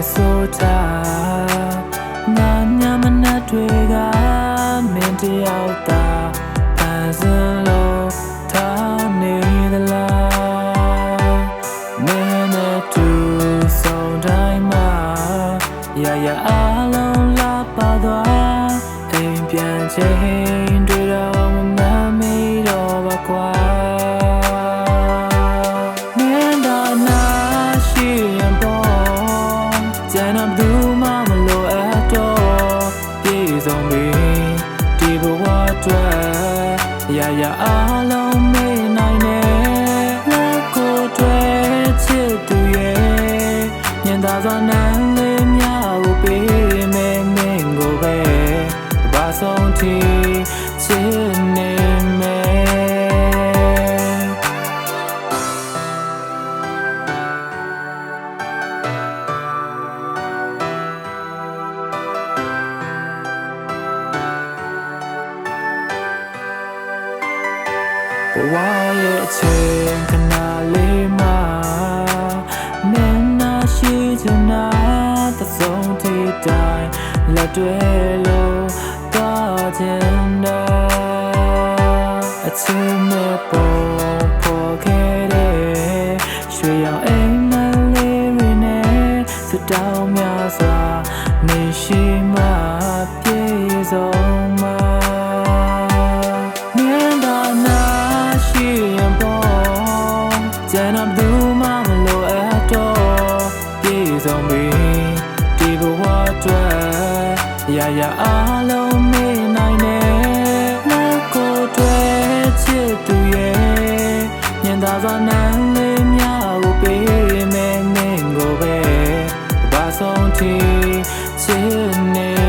ဆိုထားငါညမနဲ့တွေကမင်းတယောက်သာပန်းစလို့ထားနေသလားမင်းနဲ့တူဆုံးတိုင်းမှာရရအားလုံးလာပါသွားအိမ်ပြန်ချိန်တွေ့တော့မမေ့တော့ပါကွာမင်းတော့နာရှိရင်ပေါ်ကျန်တော့ဘူးမှမလိုအပ်တော့ပြေဆုံးပြီဒီဘဝအတွက်ရရအားလုံးမေ့နိုင်တယ်လက်ကိုတွေ့ချစ်သူရဲ့ညင်သာစွာနမ်းလေးများကိုပေးမယ်မင်းကိုပဲဘာဆုံးထိချစ်နေမယ်ဘဝရဲ့အချိန်ခဏလေးမှာမင်းနာရှိချင်တာသဆုံးထိတိုင်းလက်တွဲလို့တော့ချင်တာအချင်းနဲ့ပေါ်ပေါ်ခဲ့တဲ့ရွှေရောင်အိမ်မလေးတွေနဲ့စတောင်းများစွာနေရှိမှပြေဆုံးမှာကျန်တော့ဘူးမှမလိုအပ်တော့ပြေဆုံးပြီဒီဘဝအတွက်ရရအားလုံးမေ့နိုင်တယ်လက်ကိုတွေ့ချစ်သူရဲ့ညင်သာစွာနမ်းလေးများကိုပေးမယ်မင်းကိုပဲဘာဆုံးထိချစ်နေ